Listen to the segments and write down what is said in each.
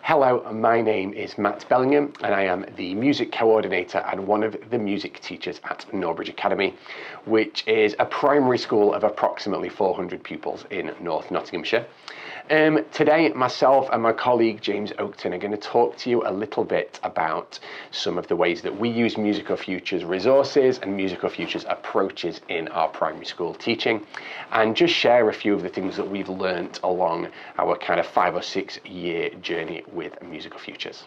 Hello, my name is Matt Bellingham and I am the music coordinator and one of the music teachers at Norbridge Academy, which is a primary school of approximately 400 pupils in North Nottinghamshire. Today, myself and my colleague James Oakton are going to talk to you a little bit about some of the ways that we use Musical Futures resources and Musical Futures approaches in our primary school teaching, and just share a few of the things that we've learnt along our kind of 5 or 6 year journey with Musical Futures.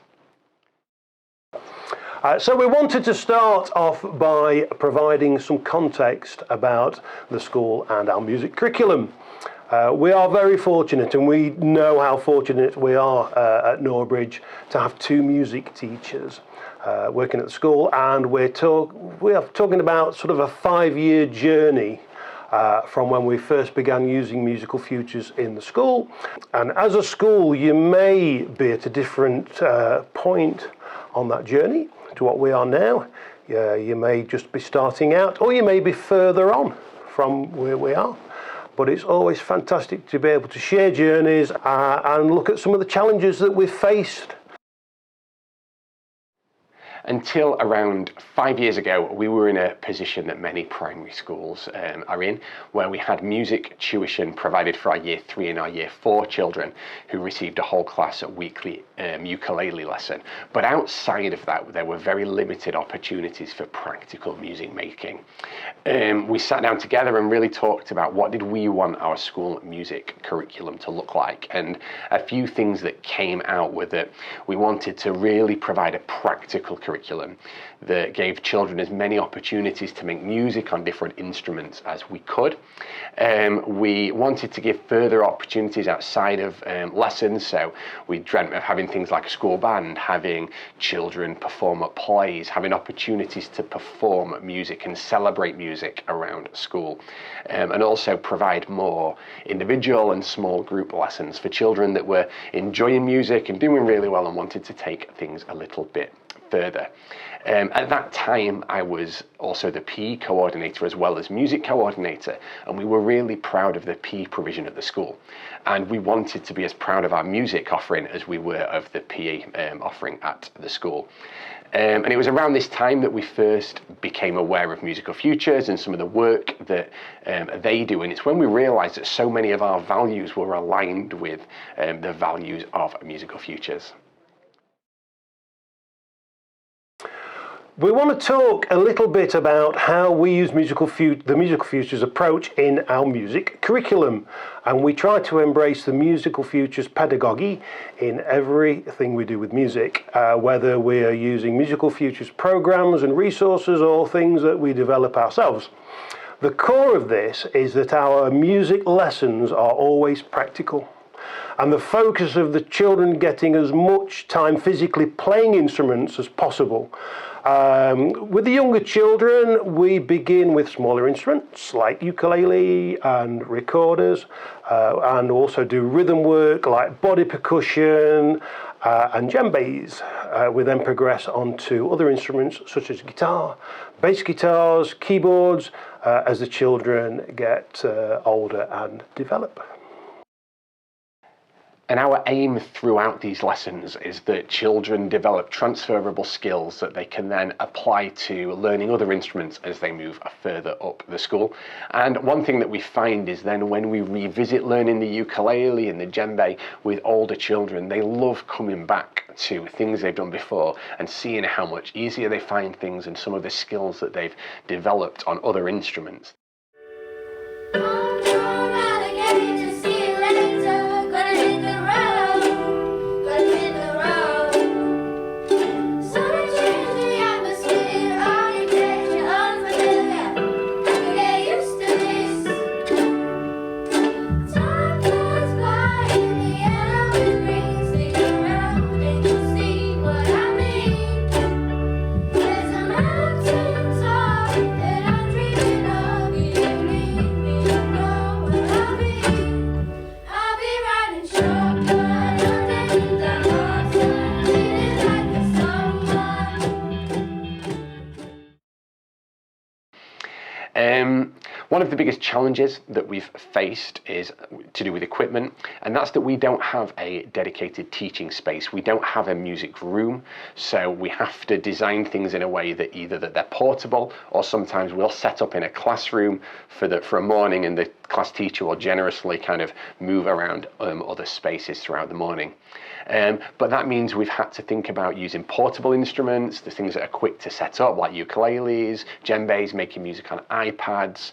So we wanted to start off by providing some context about the school and our music curriculum. We are very fortunate, and we know how fortunate we are at Norbridge to have 2 music teachers working at the school, and we are talking about sort of a 5-year journey from when we first began using Musical Futures in the school. And as a school, you may be at a different point on that journey to what we are now. You may just be starting out, or you may be further on from where we are. But it's always fantastic to be able to share journeys and look at some of the challenges that we've faced. Until around 5 years ago, we were in a position that many primary schools are in, where we had music tuition provided for our Year 3 and our Year 4 children who received a whole class weekly ukulele lesson. But outside of that, there were very limited opportunities for practical music making. We sat down together and really talked about what did we want our school music curriculum to look like. And a few things that came out were that we wanted to really provide a practical curriculum that gave children as many opportunities to make music on different instruments as we could. We wanted to give further opportunities outside of lessons, so we dreamt of having things like a school band, having children perform at plays, having opportunities to perform music and celebrate music around school, and also provide more individual and small group lessons for children that were enjoying music and doing really well and wanted to take things a little bit further. At that time, I was also the PE coordinator as well as music coordinator, and we were really proud of the PE provision at the school. And we wanted to be as proud of our music offering as we were of the PE offering at the school. And it was around this time that we first became aware of Musical Futures and some of the work that they do. And it's when we realised that so many of our values were aligned with the values of Musical Futures. We want to talk a little bit about how we use the Musical Futures approach in our music curriculum, and we try to embrace the Musical Futures pedagogy in everything we do with music, whether we are using Musical Futures programs and resources or things that we develop ourselves. The core of this is that our music lessons are always practical, and the focus of the children getting as much time physically playing instruments as possible. With the younger children, we begin with smaller instruments like ukulele and recorders, and also do rhythm work like body percussion and djembes. We then progress on to other instruments such as guitar, bass guitars, keyboards, as the children get older and develop. And our aim throughout these lessons is that children develop transferable skills that they can then apply to learning other instruments as they move further up the school. And one thing that we find is then when we revisit learning the ukulele and the djembe with older children, they love coming back to things they've done before and seeing how much easier they find things and some of the skills that they've developed on other instruments. One of the biggest challenges that we've faced is to do with equipment, and that's that we don't have a dedicated teaching space. We don't have a music room, so we have to design things in a way that either that they're portable, or sometimes we'll set up in a classroom for a morning, and the class teacher will generously kind of move around other spaces throughout the morning. But that means we've had to think about using portable instruments, the things that are quick to set up, like ukuleles, djembes, making music on iPads.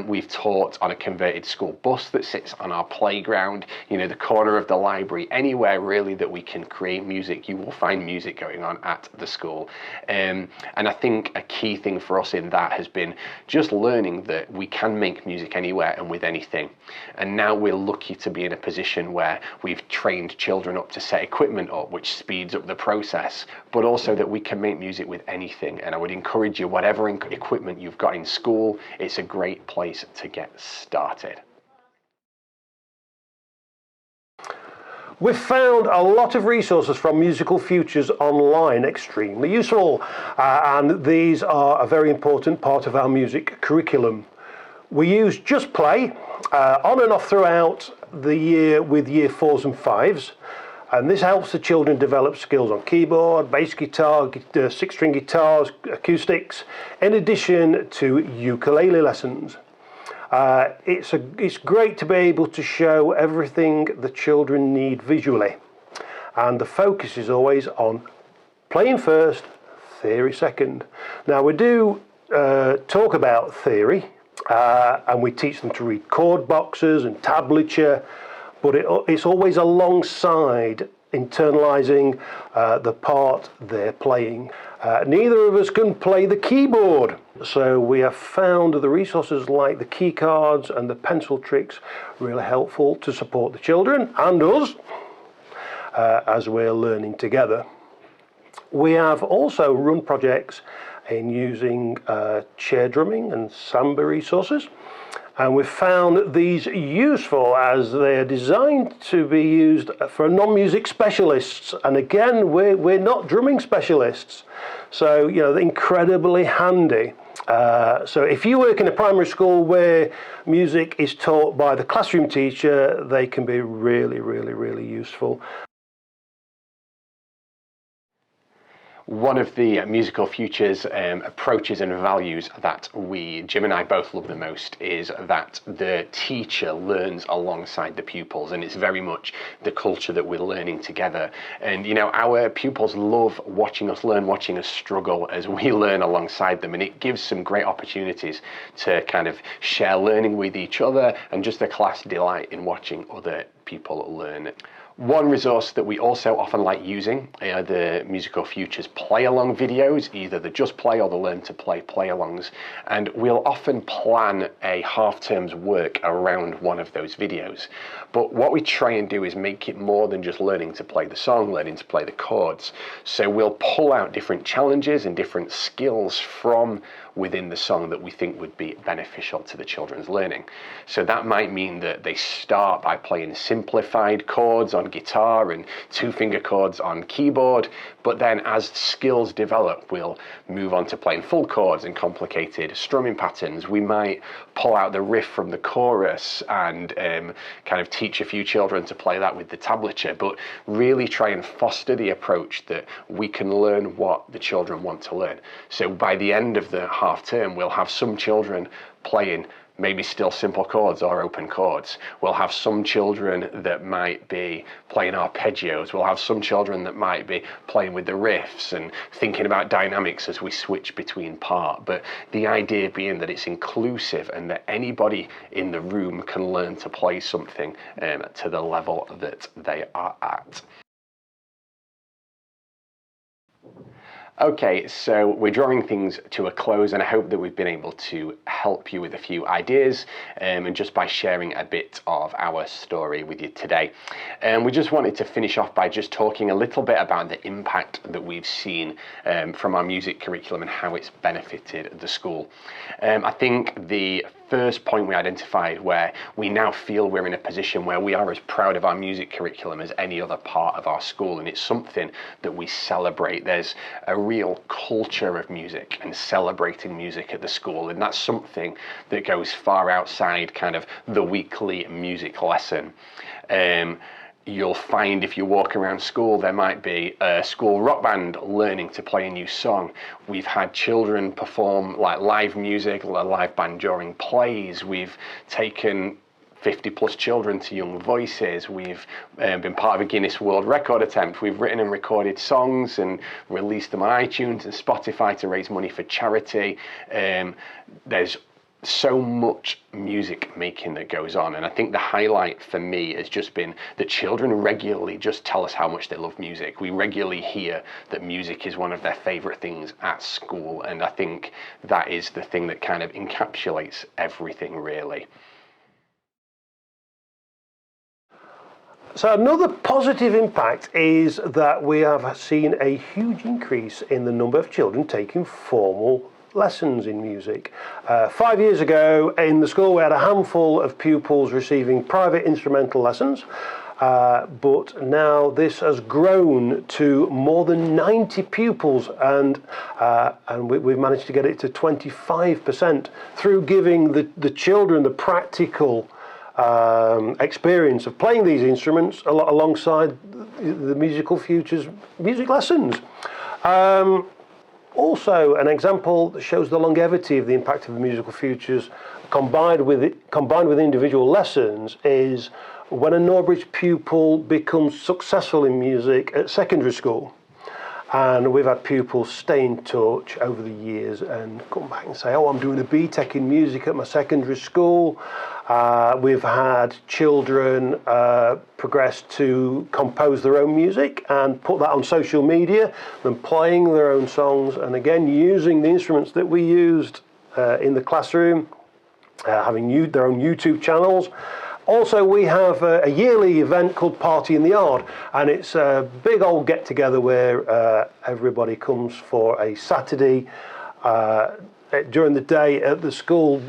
We've taught on a converted school bus that sits on our playground, the corner of the library, anywhere really that we can create music, you will find music going on at the school. And I think a key thing for us in that has been just learning that we can make music anywhere and with anything. And now we're lucky to be in a position where we've trained children up to set equipment up, which speeds up the process, but also that we can make music with anything. And I would encourage you, whatever equipment you've got in school, it's a great place to get started. We've found a lot of resources from Musical Futures online extremely useful, and these are a very important part of our music curriculum. We use Just Play on and off throughout the year with Year 4s and 5s, and this helps the children develop skills on keyboard, bass guitar, 6-string guitars, acoustics, in addition to ukulele lessons. It's great to be able to show everything the children need visually, and the focus is always on playing first, theory second. Now we do talk about theory, and we teach them to read chord boxes and tablature, but it's always alongside internalising the part they're playing. Neither of us can play the keyboard, so we have found the resources like the key cards and the pencil tricks really helpful to support the children and us as we're learning together. We have also run projects in using chair drumming and samba resources, and we've found these useful as they are designed to be used for non-music specialists. And again, we're not drumming specialists, so they're incredibly handy. So if you work in a primary school where music is taught by the classroom teacher, they can be really, really, really useful. One of the Musical Futures approaches and values that Jim and I both love the most is that the teacher learns alongside the pupils, and it's very much the culture that we're learning together. And our pupils love watching us learn, watching us struggle as we learn alongside them, and it gives some great opportunities to kind of share learning with each other and just the class delight in watching other people learn. One resource that we also often like using are the Musical Futures play-along videos, either the Just Play or the Learn to Play play-alongs, and we'll often plan a half-term's work around one of those videos. But what we try and do is make it more than just learning to play the song, learning to play the chords. So we'll pull out different challenges and different skills from within the song that we think would be beneficial to the children's learning. So that might mean that they start by playing simplified chords on guitar and 2-finger chords on keyboard, but then as skills develop, we'll move on to playing full chords and complicated strumming patterns. We might pull out the riff from the chorus and kind of teach a few children to play that with the tablature, but really try and foster the approach that we can learn what the children want to learn. So by the end of the half term, we'll have some children playing maybe still simple chords or open chords. We'll have some children that might be playing arpeggios. We'll have some children that might be playing with the riffs and thinking about dynamics as we switch between part. But the idea being that it's inclusive and that anybody in the room can learn to play something to the level that they are at. Okay, so we're drawing things to a close, and I hope that we've been able to help you with a few ideas and just by sharing a bit of our story with you today. And we just wanted to finish off by just talking a little bit about the impact that we've seen from our music curriculum and how it's benefited the school. I think the first point we identified where we now feel we're in a position where we are as proud of our music curriculum as any other part of our school, and it's something that we celebrate. There's a real culture of music and celebrating music at the school, and that's something that goes far outside kind of the weekly music lesson. You'll find if you walk around school, there might be a school rock band learning to play a new song. We've had children perform like live music, a live band during plays. We've taken 50 plus children to Young Voices. We've been part of a Guinness World Record attempt. We've written and recorded songs and released them on iTunes and Spotify to raise money for charity. There's so much music making that goes on, and I think the highlight for me has just been that children regularly just tell us how much they love music. We regularly hear that music is one of their favourite things at school, and I think that is the thing that kind of encapsulates everything really. So another positive impact is that we have seen a huge increase in the number of children taking formal lessons in music. 5 years ago in the school we had a handful of pupils receiving private instrumental lessons, but now this has grown to more than 90 pupils, and we've managed to get it to 25% through giving the children the practical experience of playing these instruments alongside the Musical Futures music lessons. Also, an example that shows the longevity of the impact of the Musical Futures combined with individual lessons is when a Norbridge pupil becomes successful in music at secondary school. And we've had pupils stay in touch over the years and come back and say, oh, I'm doing a BTEC in music at my secondary school. We've had children progress to compose their own music and put that on social media, and playing their own songs, and again using the instruments that we used in the classroom, having their own YouTube channels. Also, we have a yearly event called Party in the Yard, and it's a big old get-together where everybody comes for a Saturday. During the day at the school,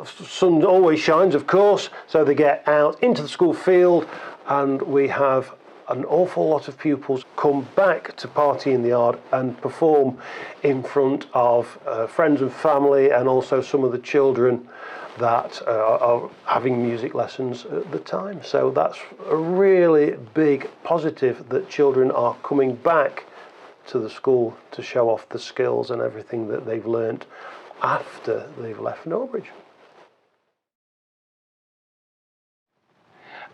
sun always shines, of course, so they get out into the school field, and we have an awful lot of pupils come back to Party in the Yard and perform in front of friends and family, and also some of the children that are having music lessons at the time. So that's a really big positive, that children are coming back to the school to show off the skills and everything that they've learnt after they've left Norbridge.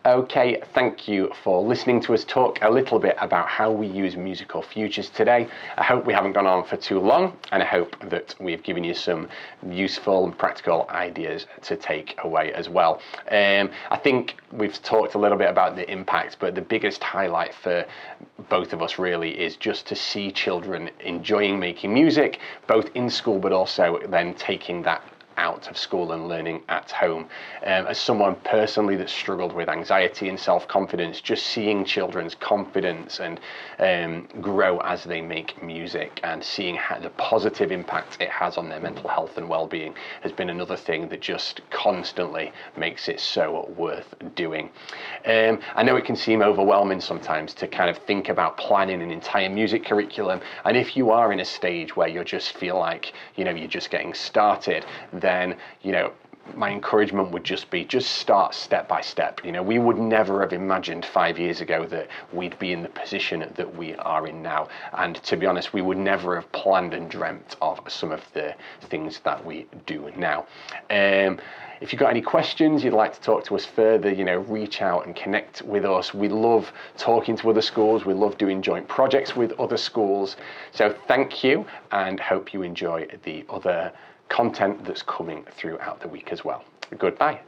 Okay, thank you for listening to us talk a little bit about how we use Musical Futures today. I hope we haven't gone on for too long, and I hope that we've given you some useful and practical ideas to take away as well. I think we've talked a little bit about the impact, but the biggest highlight for both of us really is just to see children enjoying making music, both in school but also then taking that out of school and learning at home. As someone personally that struggled with anxiety and self-confidence, just seeing children's confidence and grow as they make music, and seeing how the positive impact it has on their mental health and well-being has been another thing that just constantly makes it so worth doing. I know it can seem overwhelming sometimes to kind of think about planning an entire music curriculum, and if you are in a stage where you just feel like you're just getting started, then my encouragement would just be start step by step. We would never have imagined 5 years ago that we'd be in the position that we are in now, and to be honest, we would never have planned and dreamt of some of the things that we do now. If you've got any questions, you'd like to talk to us further, reach out and connect with us. We love talking to other schools. We love doing joint projects with other schools. So thank you, and hope you enjoy the other content that's coming throughout the week as well. Goodbye.